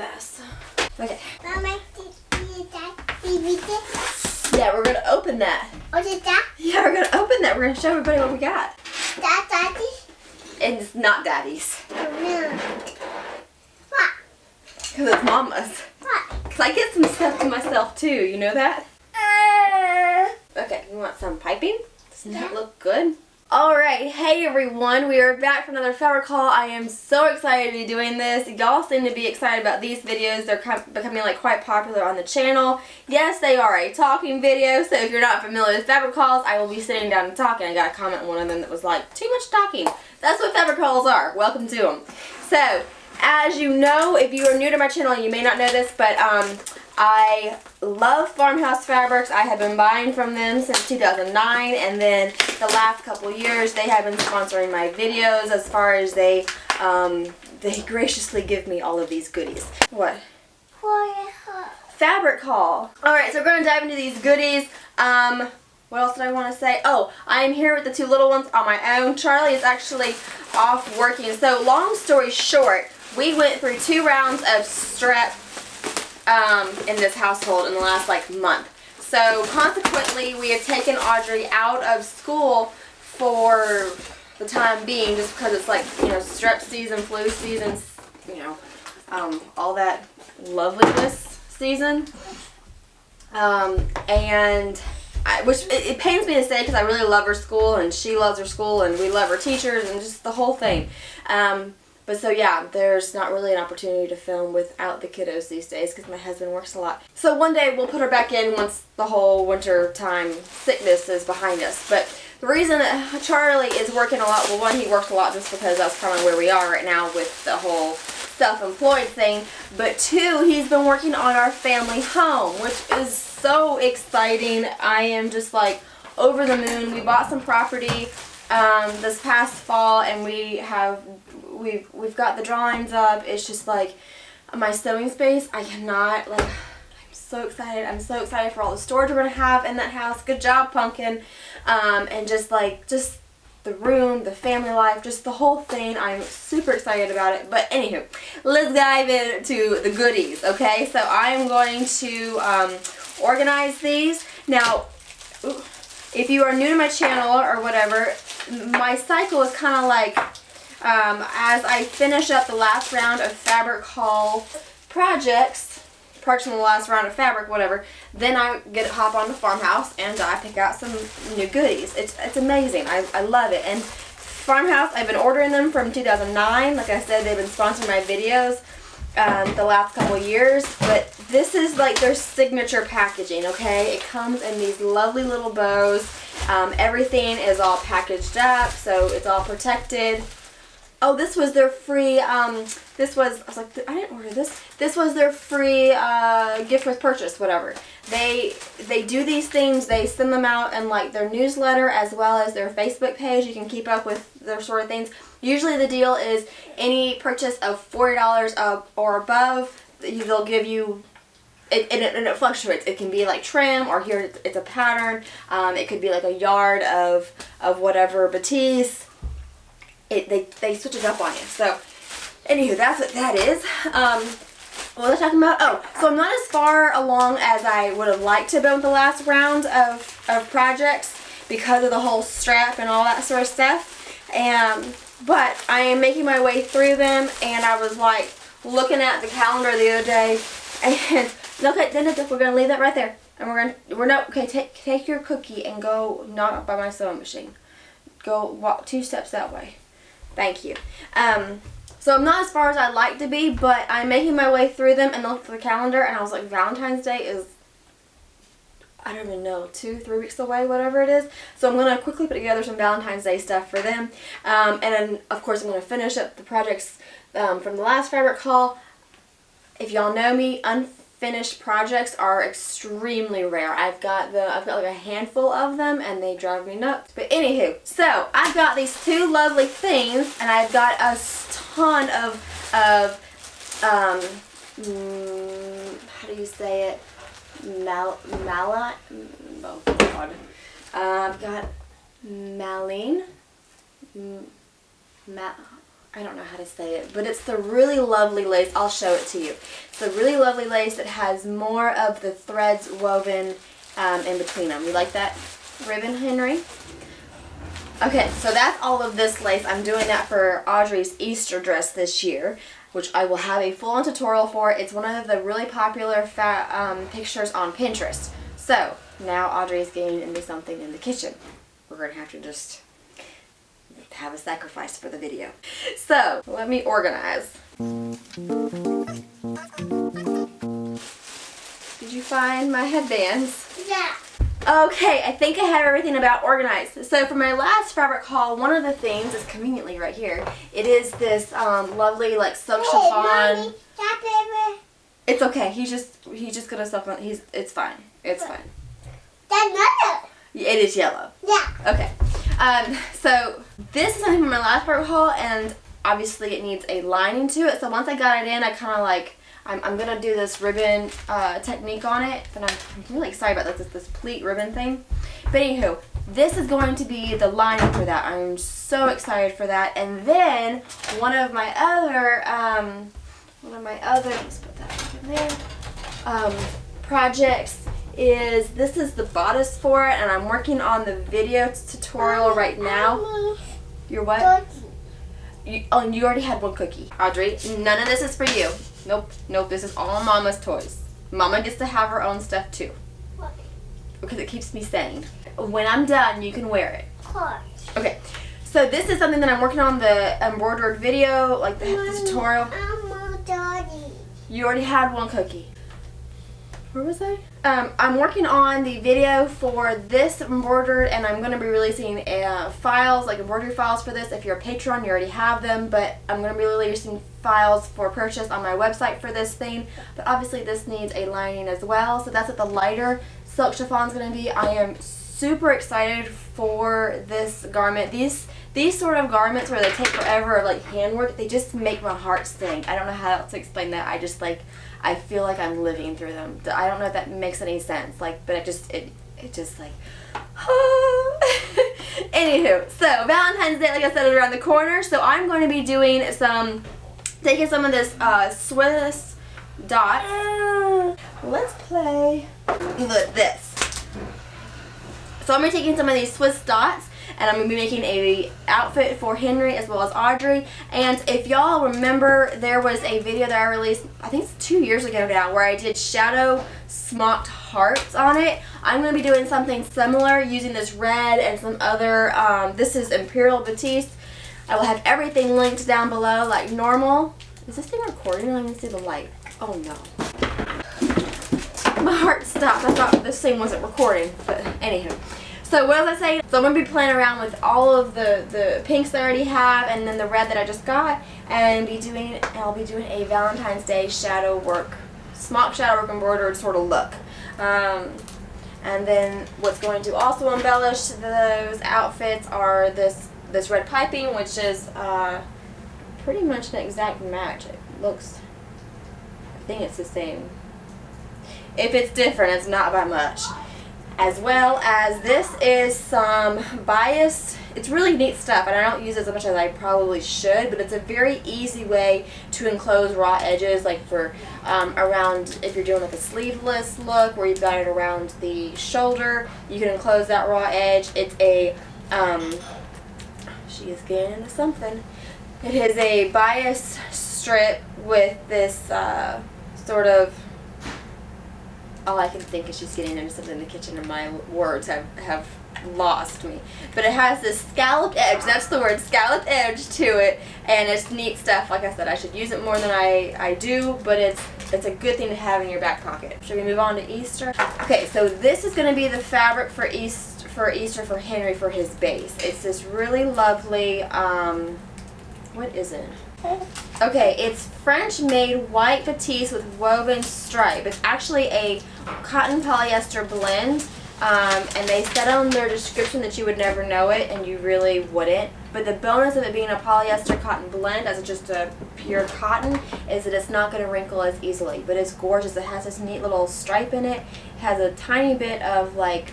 mess. Okay. Mama, did that DVD? Yeah, we're gonna open that. What is that? Yeah, we're gonna open that. We're gonna show everybody what we got. That Daddy? It's not Daddy's. Oh no. What? Because it's Mama's. What? Because I get some stuff to myself too, you know that? Okay, you want some piping? Doesn't that look good? Alright, hey everyone, we are back for another fabric haul. I am so excited to be doing this. Y'all seem to be excited about these videos. They're becoming like quite popular on the channel. Yes, they are a talking video, so if you're not familiar with fabric hauls, I will be sitting down and talking. I got a comment on one of them that was like, too much talking. That's what fabric hauls are. Welcome to them. So, as you know, if you are new to my channel, you may not know this, but I love Farmhouse fabrics. I have been buying from them since 2009, and then the last couple years they have been sponsoring my videos as far as they graciously give me all of these goodies. What? Fabric haul. Alright, so we're going to dive into these goodies. What else did I want to say? Oh, I am here with the two little ones on my own. Charlie is actually off working. So long story short, we went through 2 rounds of strep in this household in the last like month. So consequently, we have taken Audrey out of school for the time being, just because it's like, you know, strep season, flu season, you know, all that loveliness season. Which it pains me to say because I really love her school and she loves her school and we love her teachers and just the whole thing. But so yeah, there's not really an opportunity to film without the kiddos these days because my husband works a lot. So one day we'll put her back in once the whole winter time sickness is behind us. But the reason that Charlie is working a lot, well, one, he works a lot just because that's kind of where we are right now with the whole self-employed thing. But 2, he's been working on our family home, which is so exciting. I am just like over the moon. We bought some property this past fall, and we've got the drawings up. It's just like my sewing space. I cannot, like, I'm so excited. I'm so excited for all the storage we're gonna have in that house. Good job, Pumpkin. And just the room, the family life, just the whole thing. I'm super excited about it. But anywho, let's dive into the goodies, okay? So I'm going to organize these. Now, if you are new to my channel or whatever, my cycle is kind of like, as I finish up the last round of fabric haul projects, purchasing the last round of fabric, whatever, then I hop on the Farmhouse and I pick out some new goodies. It's amazing. I love it. And Farmhouse, I've been ordering them from 2009. Like I said, they've been sponsoring my videos the last couple years, but this is like their signature packaging, okay? It comes in these lovely little bows. Everything is all packaged up, so it's all protected. Oh, this was their free, I was like, I didn't order this. This was their free gift with purchase, whatever. They do these things, they send them out in like their newsletter as well as their Facebook page. You can keep up with their sort of things. Usually the deal is any purchase of $40 or above, they'll give you, and it fluctuates. It can be like trim, or here it's a pattern. It could be like a yard of whatever batiste. They switch it up on you. So, anywho, that's what that is. What was I talking about? Oh, so I'm not as far along as I would have liked to have been with the last round of projects because of the whole strap and all that sort of stuff. But I am making my way through them, and I was like looking at the calendar the other day, and okay, then we're gonna leave that right there, and take your cookie and go knock by my sewing machine. Go walk 2 steps that way. Thank you. So I'm not as far as I'd like to be, but I'm making my way through them, and looked at the calendar, and I was like, Valentine's Day is, I don't even know, 2-3 weeks away, whatever it is. So I'm going to quickly put together some Valentine's Day stuff for them. And then, of course, I'm going to finish up the projects from the last fabric haul. If y'all know me, unfinished projects are extremely rare. I've got like a handful of them, and they drive me nuts. But anywho, so I've got these 2 lovely things, and I've got a ton of how do you say it? Oh God. I've got malline. I don't know how to say it, but it's the really lovely lace. I'll show it to you. It's the really lovely lace that has more of the threads woven in between them. You like that ribbon, Henry? Okay, so that's all of this lace. I'm doing that for Audrey's Easter dress this year, which I will have a full-on tutorial for. It's one of the really popular pictures on Pinterest. So now Audrey's getting into something in the kitchen. We're going to have to just have a sacrifice for the video. So let me organize. Did you find my headbands? Yeah. Okay, I think I have everything about organized. So for my last fabric haul, one of the things is conveniently right here. It is this lovely like silk chiffon. Mommy, that paper. It's okay. He's just gonna stuff on. It's fine. It's fine. That's not It is yellow. Yeah. Okay. So this is something from my last fabric haul, and obviously it needs a lining to it. So once I got it in, I kind of like. I'm going to do this ribbon technique on it, and I'm really excited about this pleat ribbon thing. But anywho, this is going to be the lining for that. I'm so excited for that. And then one of my other, let's put that back in there, projects is, this is the bodice for it, and I'm working on the video tutorial right now. You're what? You already had one cookie. Audrey, none of this is for you. Nope, this is all Mama's toys. Mama gets to have her own stuff too. What? Because it keeps me sane. When I'm done, you can wear it. Of course. Okay, so this is something that I'm working on, the embroidered video, like the tutorial. I'm Daddy. You already had one cookie. Where was I? I'm working on the video for this embroidered, and I'm going to be releasing files, like embroidery files for this. If you're a patron, you already have them, but I'm going to be releasing files for purchase on my website for this thing. But obviously this needs a lining as well, so that's what the lighter silk chiffon is going to be. I am super excited for this garment. These sort of garments where they take forever, like handwork, they just make my heart sing. I don't know how else to explain that. I feel like I'm living through them. I don't know if that makes any sense. Like, but it just like, anywho. So Valentine's Day, like I said, is around the corner. So I'm going to be doing taking some of this Swiss dots. Let's play with this. So I'm going to be taking some of these Swiss dots, and I'm going to be making a outfit for Henry as well as Audrey. And if y'all remember, there was a video that I released, I think it's 2 years ago now, where I did shadow smocked hearts on it. I'm going to be doing something similar using this red and some other, this is Imperial Batiste. I will have everything linked down below like normal. Is this thing recording? I don't even see the light. Oh no. My heart stopped. I thought this thing wasn't recording, but anywho. So what was I saying? So I'm going to be playing around with all of the pinks that I already have, and then the red that I just got, and I'll be doing a Valentine's Day shadow work, smock shadow work embroidered sort of look. And then what's going to also embellish those outfits are this red piping, which is pretty much an exact match. It looks, I think it's the same. If it's different, it's not by much. As well as this is some bias. It's really neat stuff, and I don't use it as much as I probably should, but it's a very easy way to enclose raw edges, like for around, if you're doing like a sleeveless look where you've got it around the shoulder, you can enclose that raw edge. It's a, she is getting into something. It is a bias strip with this sort of, all I can think is she's getting into something in the kitchen, and my words have lost me. But it has this scalloped edge, that's the word, scalloped edge to it, and it's neat stuff. Like I said, I should use it more than I do, but it's a good thing to have in your back pocket. Should we move on to Easter? Okay, so this is going to be the fabric for Easter for Henry for his base. It's this really lovely, what is it? Okay, it's French-made white batiste with woven stripe. It's actually a cotton polyester blend, and they said on their description that you would never know it, and you really wouldn't. But the bonus of it being a polyester cotton blend, as it's just a pure cotton, is that it's not going to wrinkle as easily. But it's gorgeous. It has this neat little stripe in it. It has a tiny bit of like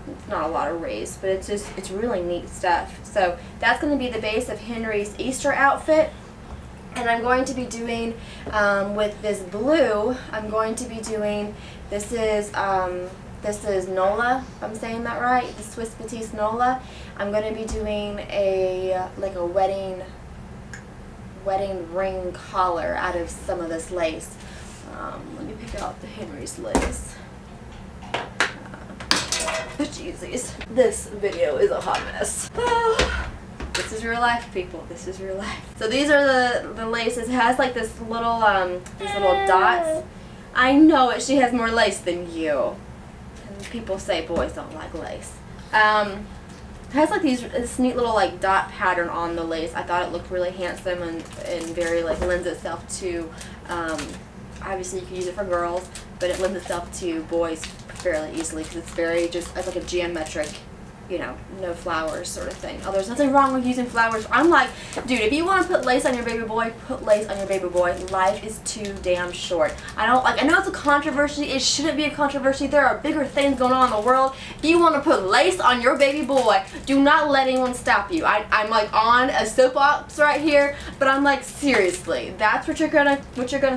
It's not a lot of raised, but it's really neat stuff. So that's going to be the base of Henry's Easter outfit. And I'm going to be doing, with this blue, I'm going to be doing, this is Nola, if I'm saying that right, the Swiss Batiste Nola. I'm going to be doing like a wedding ring collar out of some of this lace. Let me pick out the Henry's lace. Jeezies. This video is a hot mess. Oh, this is real life, people. This is real life. So these are the laces. It has like this little these little dots. I know it. She has more lace than you. And people say boys don't like lace. It has like this neat little like dot pattern on the lace. I thought it looked really handsome and very like lends itself to. Obviously you can use it for girls, but it lends itself to boys fairly easily because it's very just as like a geometric, you know, no flowers sort of thing. Oh, there's nothing wrong with using flowers. I'm like, dude, if you want to put lace on your baby boy, put lace on your baby boy. Life is too damn short. I know it's a controversy. It shouldn't be a controversy. There are bigger things going on in the world. If you want to put lace on your baby boy, do not let anyone stop you. I'm like on a soapbox right here, but I'm like, seriously, that's what you're gonna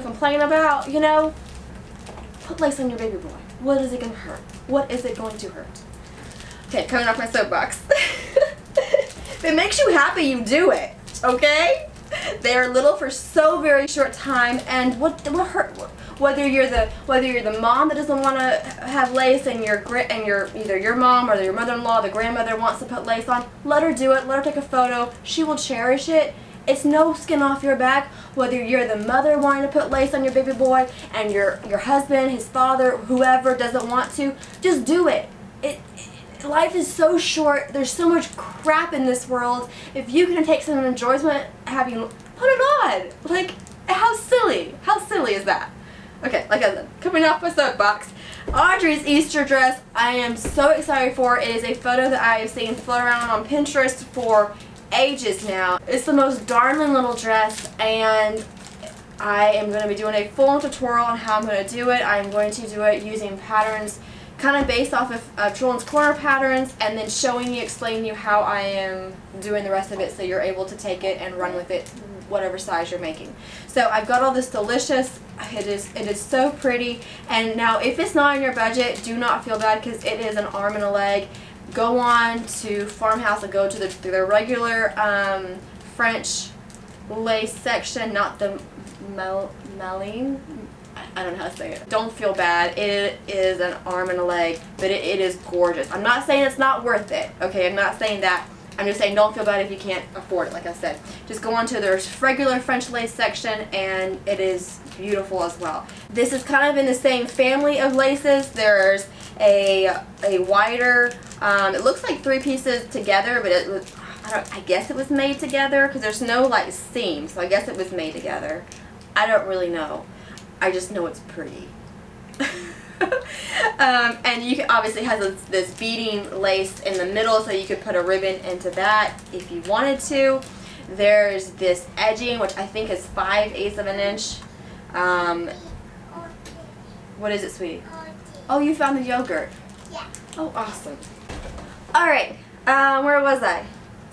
complain about, you know? Put lace on your baby boy. What is it gonna hurt? What is it going to hurt? Okay, coming off my soapbox. If it makes you happy, you do it, okay? They are little for so very short time, and what hurt? Whether you're the mom that doesn't want to have lace, and either your mom or your mother-in-law, the grandmother wants to put lace on, let her do it. Let her take a photo. She will cherish it. It's no skin off your back. Whether you're the mother wanting to put lace on your baby boy, and your husband, his father, whoever doesn't want to, just do it. Life is so short. There's so much crap in this world. If you can take some enjoyment having, put it on. Like, how silly? How silly is that? Okay, like I said, coming off my soapbox, Audrey's Easter dress, I am so excited for. It is a photo that I have seen float around on Pinterest for ages now. It's the most darling little dress, and I am going to be doing a full tutorial on how I'm going to do it. I'm going to do it using patterns kind of based off of Children's Corner patterns, and then explaining you how I am doing the rest of it so you're able to take it and run with it whatever size you're making. So I've got all this delicious, it is so pretty, and now if it's not in your budget, do not feel bad because it is an arm and a leg. Go on to Farmhouse and go to the regular French lace section, not the Malines. I don't know how to say it. Don't feel bad. It is an arm and a leg, but it is gorgeous. I'm not saying it's not worth it, okay? I'm not saying that. I'm just saying don't feel bad if you can't afford it, like I said. Just go on to their regular French lace section, and it is beautiful as well. This is kind of in the same family of laces. There's a wider, it looks like 3 pieces together, but it was, I guess it was made together because there's no like seam, so I guess it was made together. I don't really know. I just know it's pretty. And you can obviously has this beading lace in the middle, so you could put a ribbon into that if you wanted to. There's this edging, which I think is 5/8 of an inch. What is it, sweetie? Oh, you found the yogurt. Yeah. Oh, awesome. Alright, where was I?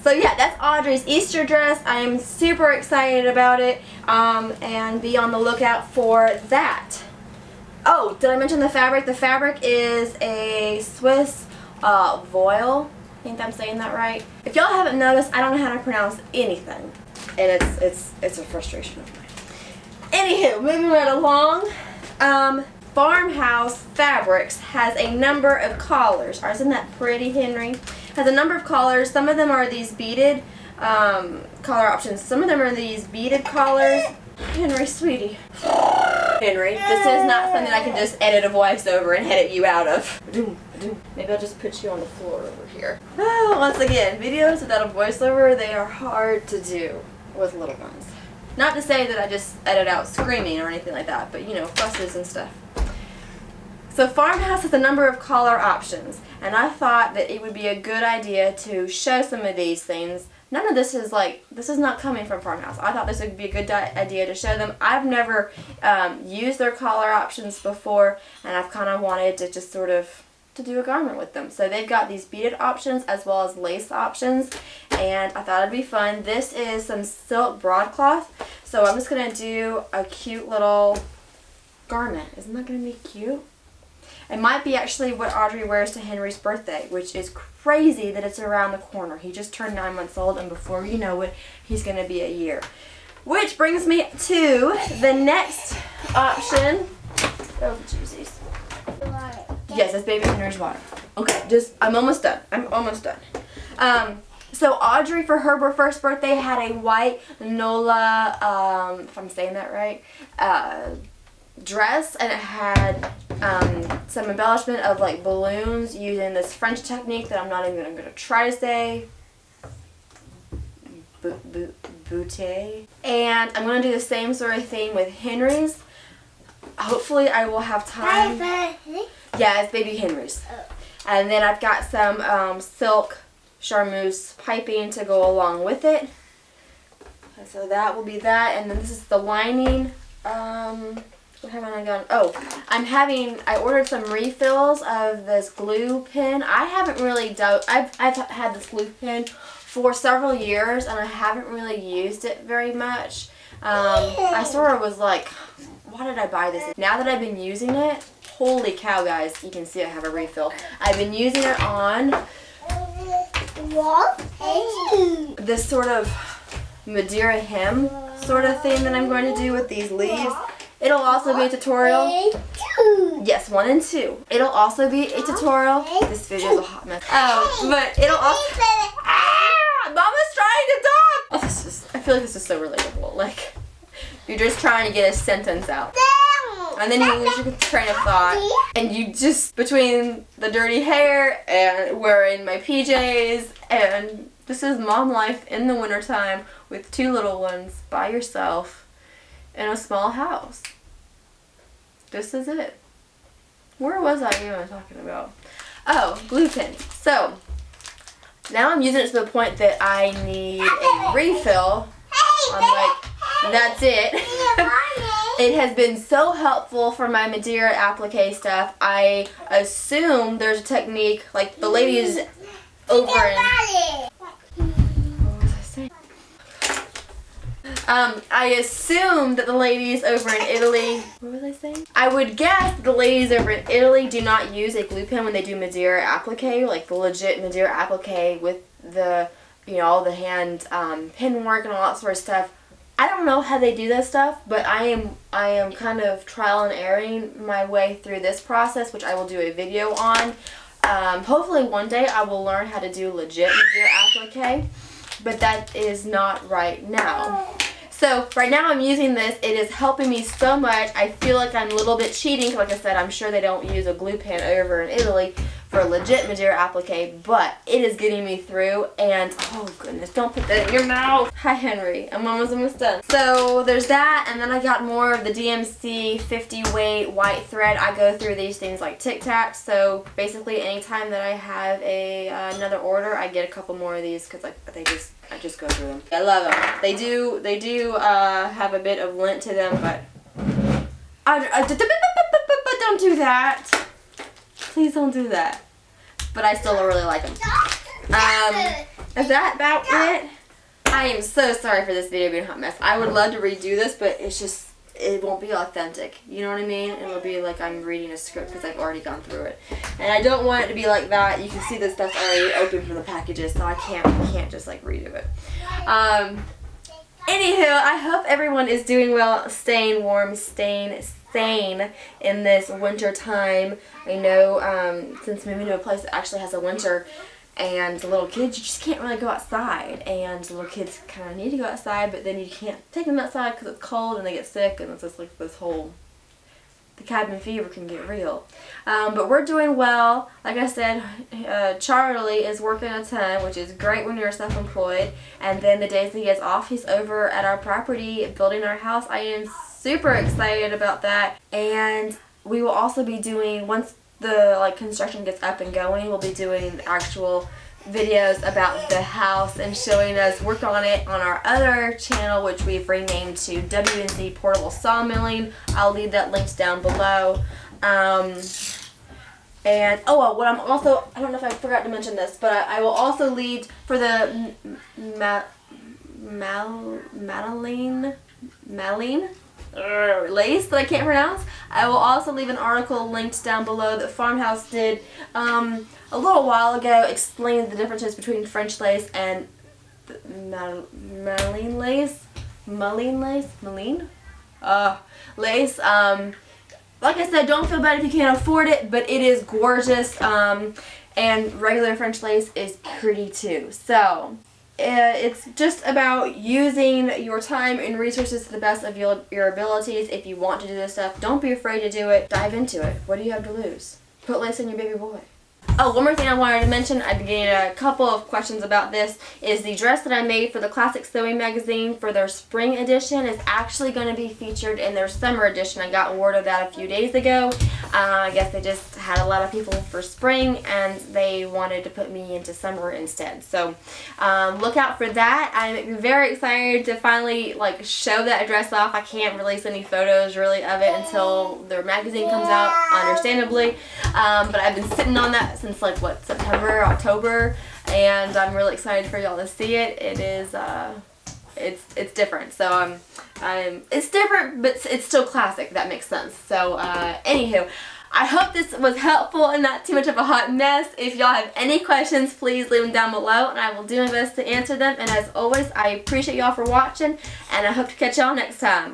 So yeah, that's Audrey's Easter dress. I am super excited about it, and be on the lookout for that. Oh, did I mention the fabric? The fabric is a Swiss voile. I think I'm saying that right. If y'all haven't noticed, I don't know how to pronounce anything, and it's a frustration of mine. Anywho, moving right along. Farmhouse Fabrics has a number of collars. Isn't that pretty, Henry? Has a number of collars. Some of them are these beaded collar options. Some of them are these beaded collars. Henry, sweetie. Henry, this is not something I can just edit a voice over and edit you out of. Maybe I'll just put you on the floor over here. Oh, once again, videos without a voiceover, they are hard to do with little ones. Not to say that I just edit out screaming or anything like that, but you know, fusses and stuff. So Farmhouse has a number of collar options, and I thought that it would be a good idea to show some of these things. None of this is not coming from Farmhouse. I thought this would be a good idea to show them. I've never used their collar options before, and I've kind of wanted to just sort of to do a garment with them. So they've got these beaded options as well as lace options, and I thought it'd be fun. This is some silk broadcloth, so I'm just going to do a cute little garment. Isn't that going to be cute? It might be actually what Audrey wears to Henry's birthday, which is crazy that it's around the corner. He just turned 9 months old, and before you know it, he's going to be a year. Which brings me to the next option. Oh, jeez. Yes, that's baby Henry's water. Okay, I'm almost done. So Audrey, for her first birthday, had a white Nola, if I'm saying that right, dress, and it had some embellishment of like balloons using this French technique that I'm not even going to try to say. Boutte. And I'm going to do the same sort of thing with Henry's. Hopefully I will have time. Yeah, it's baby Henry's. And then I've got some silk Charmeuse piping to go along with it. So that will be that. And then this is the lining. What haven't I done? Oh, I ordered some refills of this glue pen. I haven't really I've had this glue pen for several years, and I haven't really used it very much. I sort of was like, why did I buy this? Now that I've been using it, holy cow, guys, you can see I have a refill. I've been using it on this sort of Madeira hem sort of thing that I'm going to do with these leaves. It'll also be a tutorial. Yes, 1 and 2. It'll also be a tutorial. This video is a hot mess. But it'll also... Mama's trying to talk! Oh, I feel like this is so relatable. Like, you're just trying to get a sentence out. And then you lose your train of thought. And you just, between the dirty hair and wearing my PJs, and this is mom life in the wintertime with 2 little ones by yourself in a small house. This is it. Where was I even talking about? Oh, glue pen. So, now I'm using it to the point that I need a refill. I'm like, that's it. It has been so helpful for my Madeira applique stuff. I assume there's a technique, like the ladies over in... What was I saying? I assume that the ladies over in Italy... What was I saying? I would guess the ladies over in Italy do not use a glue pen when they do Madeira applique, like the legit Madeira applique with the, you know, all the hand pen work and all that sort of stuff. I don't know how they do that stuff, but I am kind of trial and erroring my way through this process, which I will do a video on. Hopefully one day I will learn how to do legit Madeira applique, but that is not right now. So right now I'm using this. It is helping me so much. I feel like I'm a little bit cheating, because like I said, I'm sure they don't use a glue pen over in Italy for legit Madeira applique, but it is getting me through. And oh goodness, don't put that in your mouth. Hi Henry, I'm almost done. So there's that, and then I got more of the DMC 50 weight white thread. I go through these things like Tic Tacs, so basically anytime that I have another order, I get a couple more of these, because like I just go through them. I love them. They do have a bit of lint to them, but don't do that. Please don't do that. But I still really like them. Is that about it? I am so sorry for this video being a hot mess. I would love to redo this, but it's just, it won't be authentic. You know what I mean? It will be like I'm reading a script because I've already gone through it. And I don't want it to be like that. You can see this stuff's already open from the packages, so I can't just like redo it. Anywho, I hope everyone is doing well, staying warm, staying sane in this winter time. I know since moving to a place that actually has a winter, and the little kids, you just can't really go outside, and the little kids kind of need to go outside, but then you can't take them outside because it's cold and they get sick, and it's just like this whole, the cabin fever can get real. But we're doing well. Like I said, Charlie is working a ton, which is great when you're self-employed, and then the days that he is off, he's over at our property building our house. I am super excited about that, and we will also be doing, once the construction gets up and going, we'll be doing actual videos about the house and showing us work on it on our other channel, which we've renamed to W&Z Portable Sawmilling. I'll leave that linked down below. And what I'm also, I don't know if I forgot to mention this, but I will also leave for the Madeline lace that I can't pronounce. I will also leave an article linked down below that Farmhouse did a little while ago, explaining the differences between French lace and Malines lace. Lace. Like I said, don't feel bad if you can't afford it, but it is gorgeous, and regular French lace is pretty too. So it's just about using your time and resources to the best of your abilities. If you want to do this stuff, don't be afraid to do it. Dive into it. What do you have to lose? Put lace in your baby boy. Oh, one more thing I wanted to mention, I've been getting a couple of questions about this, is the dress that I made for the Classic Sewing magazine for their spring edition is actually going to be featured in their summer edition. I got word of that a few days ago. I guess they just had a lot of people for spring and they wanted to put me into summer instead. So look out for that. I'm very excited to finally show that dress off. I can't release any photos really of it until their magazine comes out, understandably. But I've been sitting on that since September, October, and I'm really excited for y'all to see it. It is it's different. So it's different, but it's still classic, if that makes sense. So anywho, I hope this was helpful and not too much of a hot mess. If y'all have any questions, please leave them down below and I will do my best to answer them. And as always, I appreciate y'all for watching and I hope to catch y'all next time.